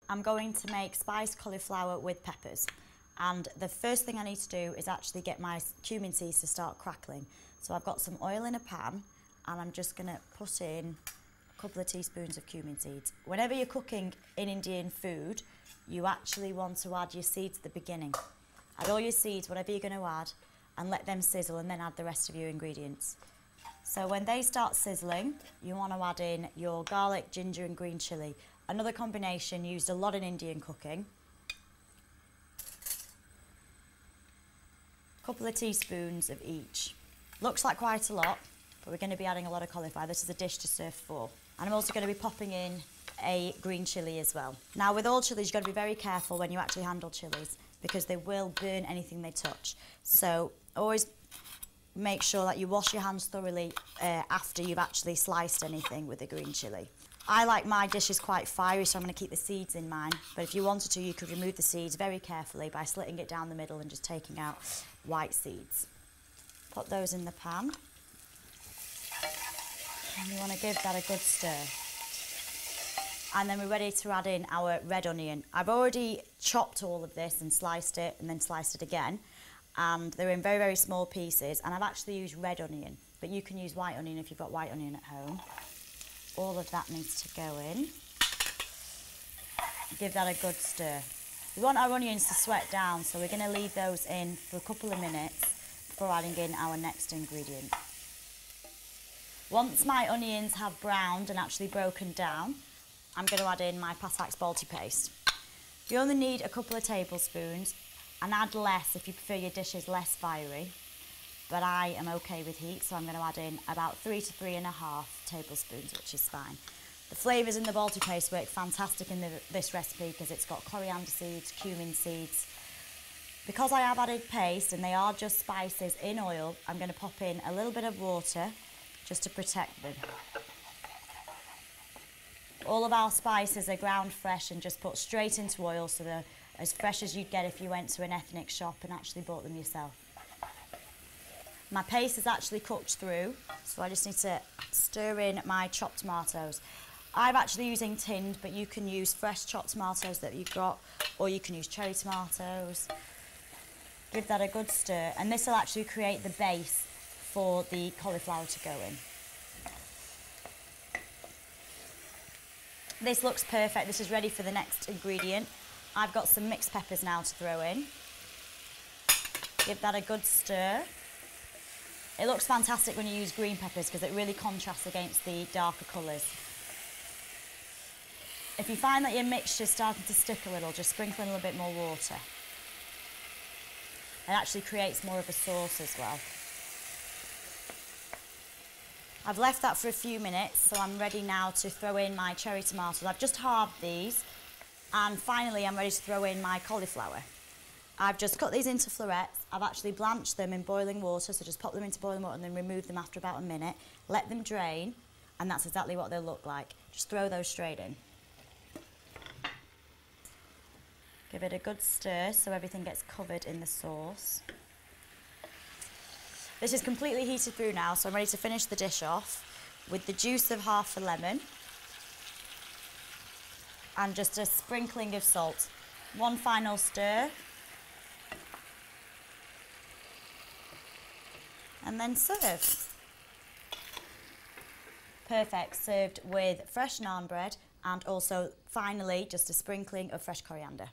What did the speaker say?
I'm going to make spiced cauliflower with peppers. And the first thing I need to do is actually get my cumin seeds to start crackling. So I've got some oil in a pan and I'm just going to put in a couple of teaspoons of cumin seeds. Whenever you're cooking in Indian food, you actually want to add your seeds at the beginning. Add all your seeds, whatever you're going to add, and let them sizzle and then add the rest of your ingredients. So when they start sizzling, you want to add in your garlic, ginger and green chilli. Another combination used a lot in Indian cooking. A couple of teaspoons of each. Looks like quite a lot, but we're going to be adding a lot of cauliflower. This is a dish to serve four. And I'm also going to be popping in a green chilli as well. Now with all chilies, you've got to be very careful when you actually handle chilies because they will burn anything they touch. So always make sure that you wash your hands thoroughly after you've actually sliced anything with a green chilli. I like my dishes quite fiery, so I'm going to keep the seeds in mine. But if you wanted to, you could remove the seeds very carefully by slitting it down the middle and just taking out white seeds. Put those in the pan. And you want to give that a good stir. And then we're ready to add in our red onion. I've already chopped all of this and sliced it and then sliced it again. And they're in very, very small pieces. And I've actually used red onion, but you can use white onion if you've got white onion at home. All of that needs to go in. Give that a good stir. We want our onions to sweat down, so we're going to leave those in for a couple of minutes before adding in our next ingredient. Once my onions have browned and actually broken down, I'm going to add in my Patak's Balti paste. You only need a couple of tablespoons, and add less if you prefer your dishes less fiery. But I am okay with heat, so I'm going to add in about 3 to 3.5 tablespoons, which is fine. The flavours in the Balti paste work fantastic in this recipe because it's got coriander seeds, cumin seeds. Because I have added paste and they are just spices in oil, I'm going to pop in a little bit of water just to protect them. All of our spices are ground fresh and just put straight into oil, so they're as fresh as you'd get if you went to an ethnic shop and actually bought them yourself. My paste is actually cooked through, so I just need to stir in my chopped tomatoes. I'm actually using tinned, but you can use fresh chopped tomatoes that you've got, or you can use cherry tomatoes. Give that a good stir, and this will actually create the base for the cauliflower to go in. This looks perfect. This is ready for the next ingredient. I've got some mixed peppers now to throw in. Give that a good stir. It looks fantastic when you use green peppers because it really contrasts against the darker colours. If you find that your mixture is starting to stick a little, just sprinkle in a little bit more water. It actually creates more of a sauce as well. I've left that for a few minutes, so I'm ready now to throw in my cherry tomatoes. I've just halved these, and finally I'm ready to throw in my cauliflower. I've just cut these into florets. I've actually blanched them in boiling water, so just pop them into boiling water and then remove them after about a minute. Let them drain, and that's exactly what they'll look like. Just throw those straight in. Give it a good stir so everything gets covered in the sauce. This is completely heated through now, so I'm ready to finish the dish off with the juice of half a lemon and just a sprinkling of salt. One final stir. And then serve. Perfect, served with fresh naan bread and also finally just a sprinkling of fresh coriander.